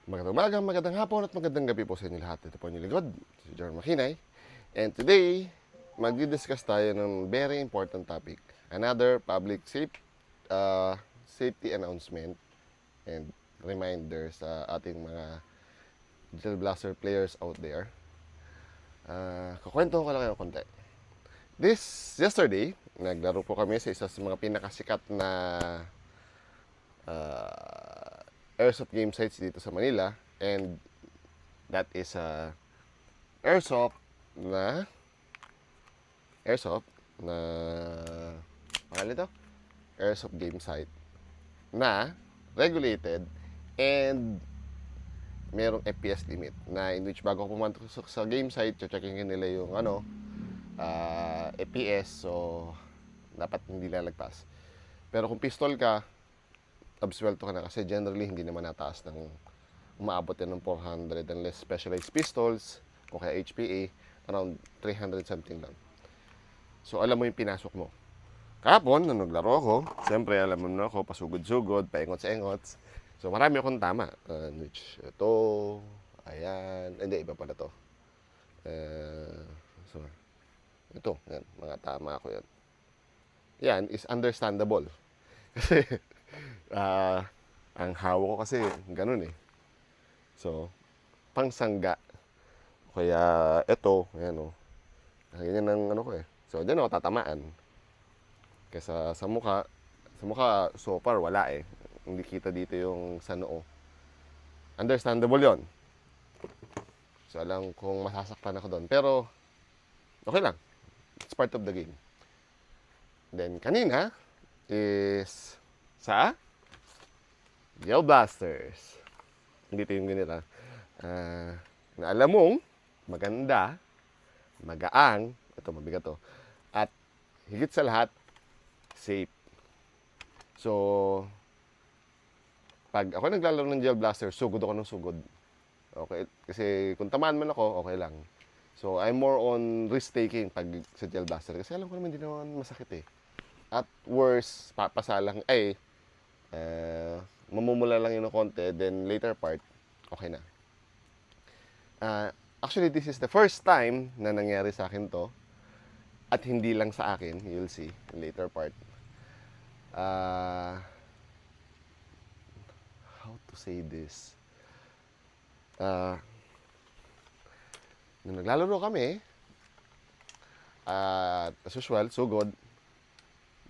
Magandang umaga, magandang hapon at magandang gabi po sa inyo lahat. Ito po ang inyong lingkod, si John Makinay. And today, magdi-discuss tayo ng very important topic. Another public safety announcement and reminder sa ating mga Gel Blaster players out there. Kukwento ko lang kayo konti. Yesterday, naglaro po kami sa isa sa mga pinakasikat na airsoft game sites dito sa Manila, and that is airsoft na pangalan ito? Airsoft game site na regulated and merong FPS limit na in which bago ko pumunta sa game site, checking nila yung FPS, so dapat hindi lalagpas. Pero kung pistol ka, absuelto ka na kasi generally hindi naman nataas ng umaabot yan ng 400 unless specialized pistols o kaya HPA, around 300 something lang. So alam mo yung pinasok mo. Kahapon, nung naglaro ako, siyempre alam mo na ako, pasugod-sugod, paingots-engots. So marami akong tama. Which, ito, ayan, hindi, iba pala to. So, ito, yan, mga tama ako yan. Yan is understandable. Kasi, ang hawa ko kasi ganun eh. So, pangsangga. Kaya ito, ayan o. Ganyan ang ano ko eh. So, dyan ako tatamaan. Kaya sa mukha, so far wala eh. Hindi kita dito yung sa noo. Understandable yon. So, alam kung masasaktan ako doon. Pero, okay lang. It's part of the game. Then, kanina is sa Gel Blasters. Dito yung ganito. Na alam mong maganda, magaang, ito mabigat to, at higit sa lahat, safe. So, pag ako naglalaro ng Gel Blaster, sugod ako ng sugod. Okay? Kasi kung tamaan man ako, okay lang. So, I'm more on risk-taking pag sa Gel Blaster. Kasi alam ko naman, hindi naman masakit eh. At worst, papasalang, mamumula lang yun ng konti, then later part, okay na. Actually, this is the first time na nangyari sa akin to. At hindi lang sa akin, you'll see, later part. How to say this? Nung naglalaro kami, as usual, sugod,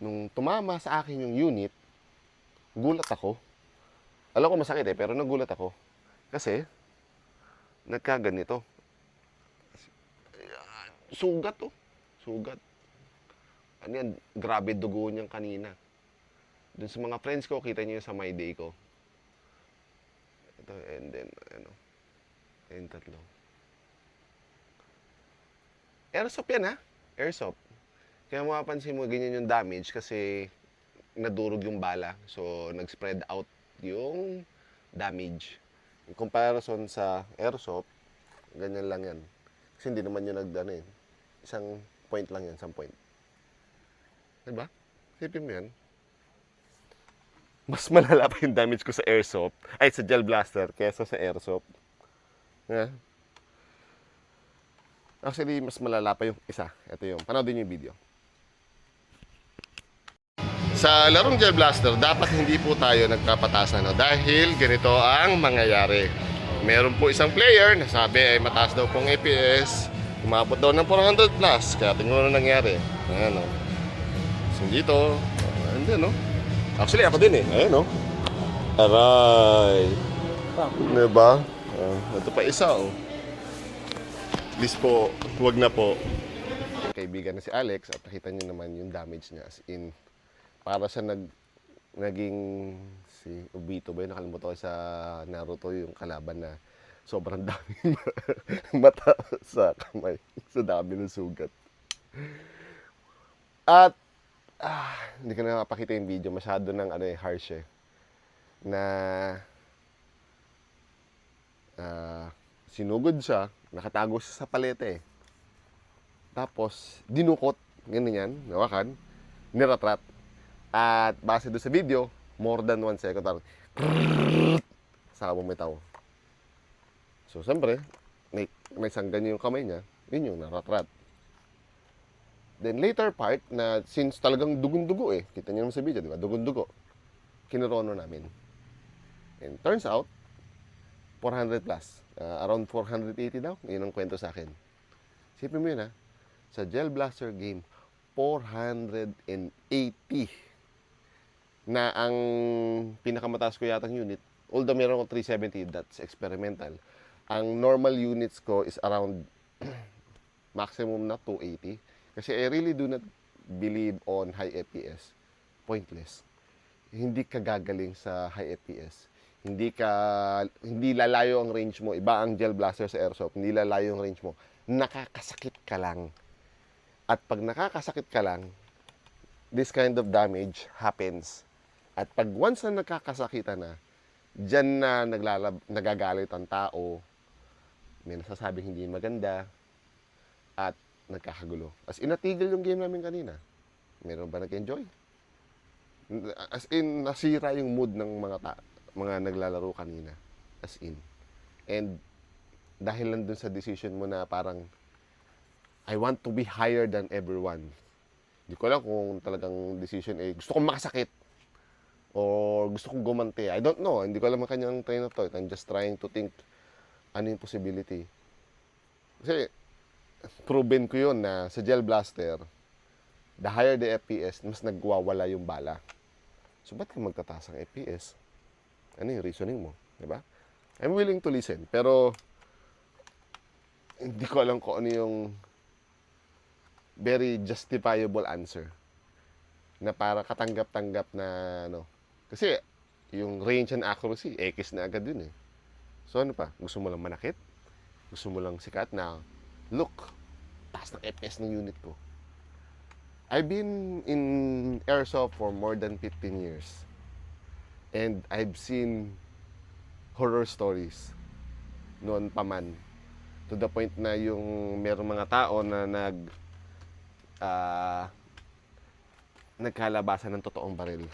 nung tumama sa akin yung unit, gulat ako. Alam ko masakit eh, pero nagulat ako. Kasi, nagkaganito. Sugat to. Sugat. Ano yan? Grabe dugo niyan kanina. Dun sa mga friends ko, kita niyo sa my day ko. Ito, and then, and tatlo. Airsoft yan ha? Airsoft. Kaya mapapansin mo, ganyan yung damage kasi nadurog yung bala. So, nag-spread out yung damage. In comparison sa airsoft, ganyan lang yan. Kasi hindi naman yung isang point lang yan, isang point. Diba? Sipin mo yan. Mas malala pa yung damage ko sa airsoft, sa Gel Blaster, kesa sa airsoft. Yeah. Actually, mas malala pa yung isa. Ito yung, panoodin yung video. Sa larong Gel Blaster, dapat hindi po tayo nagpapatasan dahil ganito ang mangyayari. Meron po isang player na sabi ay mataas daw pong FPS, umabot daw ng 400 plus, kaya tingnan na nangyari. Ayan o. So dito, hindi no. Actually ako din eh, ayan o. Aray. Diba? Ito pa isa o. Please po, huwag na po. Kaibigan na si Alex at nakita niyo naman yung damage niya as in. Para sa naging si Obito ba yun, nakalimutan ko sa Naruto yung kalaban na sobrang daming mata sa kamay, sa dami ng sugat. At hindi ko na mapakita yung video, masyado ng harsh eh, na sinugod siya, nakatago siya sa palete eh. Tapos dinukot, ganun yan, nawakan, niratrat. At base doon sa video, more than 1 second, parang saka bumitaw. So, siyempre, may sanggan yung kamay niya, yun yung naratrat. Then later part na since talagang dugun-dugo eh, kita niyo naman sa video, di ba? Dugun-dugo. Kinorono namin. And turns out, 400 plus. Around 480 daw. Yun ang kwento sa akin. Sipin mo yun ha. Sa Gel Blaster game, 480 na ang pinakamataas ko yatang unit. Although meron ko 370, that's experimental. Ang normal units ko is around maximum na 280. Kasi I really do not believe on high FPS. Pointless. Hindi ka gagaling sa high FPS. Hindi lalayo ang range mo. Iba ang Gel Blaster sa airsoft. Hindi lalayo ang range mo. Nakakasakit ka lang. At pag nakakasakit ka lang, this kind of damage happens. At pag once na nagkakasakitan na, dyan na nagagalit ang tao, may nasasabing hindi maganda, at nagkakagulo. As in, natigil yung game namin kanina. Meron ba nag-enjoy? As in, nasira yung mood ng mga naglalaro kanina. As in. And dahil lang dun sa decision mo na parang I want to be higher than everyone. Hindi ko alam kung talagang decision gusto kong makasakit or gusto kong gumanti. I don't know. Hindi ko alam ang kanyang train of thought. I'm just trying to think ano yung possibility. Kasi proven ko yun na sa Gel Blaster, the higher the FPS, mas nagwawala yung bala. So, ba't ka magtataas ang FPS? Ano yung reasoning mo? Diba? I'm willing to listen. Pero, hindi ko alam kung ano yung very justifiable answer. Na para katanggap-tanggap na, ano. Kasi, yung range and accuracy, X na agad yun eh. So, ano pa? Gusto mo lang manakit? Gusto mo lang sikat na, look, taas ng FPS ng unit ko. I've been in airsoft for more than 15 years. And I've seen horror stories noon pa man. To the point na yung merong mga tao na nagkalabasan ng totoong baril.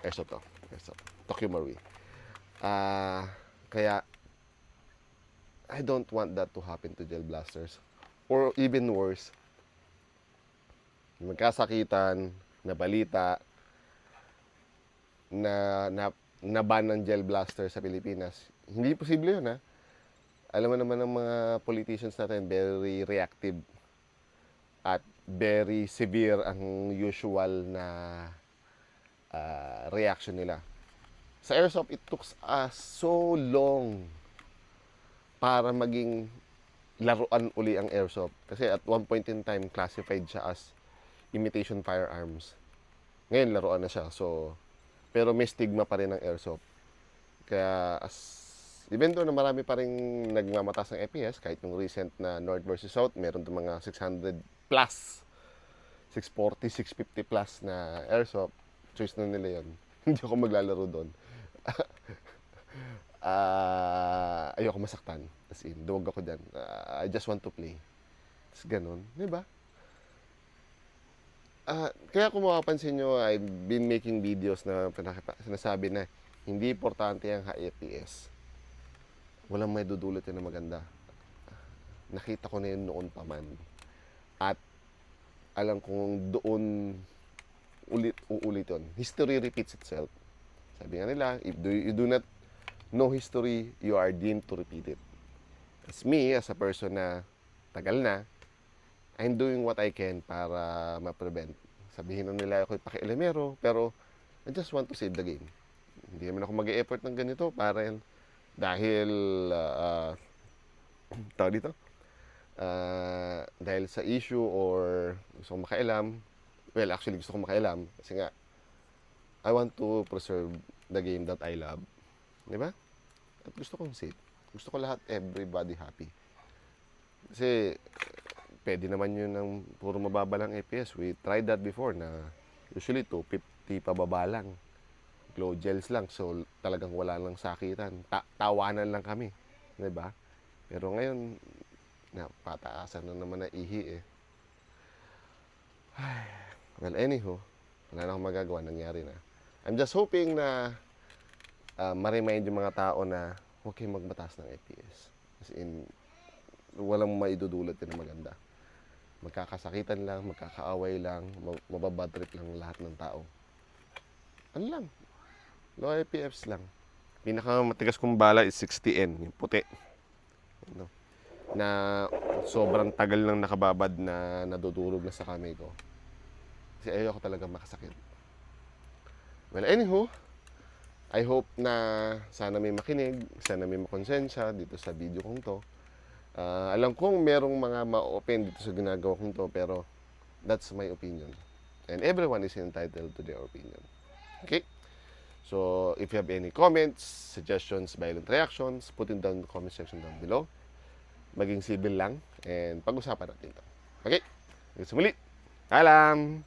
Airsoft to. Airsoft. Tokyo Marui. Kaya, I don't want that to happen to Gel Blasters. Or even worse, magkasakitan, nabalita, na-ban ng Gel Blaster sa Pilipinas. Hindi posible yun ha. Alam mo naman ng mga politicians natin, very reactive at very severe ang usual na reaction nila. Sa airsoft, it took us so long para maging laruan uli ang airsoft. Kasi at one point in time, classified siya as imitation firearms. Ngayon, laruan na siya. So, pero may stigma pa rin ang airsoft. Kaya, even though na marami pa rin nagmamatas ng FPS, kahit yung recent na North versus South, meron doon mga 600 plus, 640, 650 plus na airsoft. Choice na nila yun. Hindi ako maglalaro doon. Ayoko masaktan. As in, duwag ako dyan. I just want to play. Tapos ganun. Diba? Kaya kung mapapansin nyo, I've been making videos na sinasabi na hindi importante ang high FPS. Walang may dudulot yun na maganda. Nakita ko na yun noon pa man. At alam kong doon uulit yun. History repeats itself. Sabi nga nila, if you do not know history, you are deemed to repeat it. As me, as a person na tagal na, I'm doing what I can para ma-prevent. Sabihin na nila ako pakialamero, pero I just want to save the game. Hindi naman ako mag-e-effort ng ganito para dahil tawag dito, dahil sa issue or gusto kong makailam. Well, actually gusto kong makailam kasi nga I want to preserve the game that I love. Di ba? At gusto kong safe. Gusto ko lahat, everybody happy. Kasi pwede naman yun ng puro mababa lang FPS. We tried that before na usually 250 pababa lang. Glow gels lang. So talagang wala lang sakitan. Tawanan lang kami. Diba? Pero ngayon, pataasan na naman na ihi eh. Well, anywho, wala na akong magagawa. Nangyari na. I'm just hoping na ma-remind yung mga tao na huwag kayong magmataas ng FPS. As in, walang maidudulot yun na maganda. Magkakasakitan lang, magkakaaway lang, mababadtrip lang lahat ng tao. Ano lang, low FPFs lang. Pinakamatigas kong bala is 60N, yung puti. Ano, na sobrang tagal nang nakababad na nadudurog na sa kamay ko. Kasi ayoko talaga makasakit. Well, anywho, I hope na sana may makinig, sana may makonsensya dito sa video kong to. Alam kong merong mga ma-open dito sa ginagawa kong to, pero that's my opinion. And everyone is entitled to their opinion. Okay? So, if you have any comments, suggestions, violent reactions, put it down in the comment section down below. Maging civil lang and pag-usapan natin ito. Okay? Hanggang sa muli. Paalam!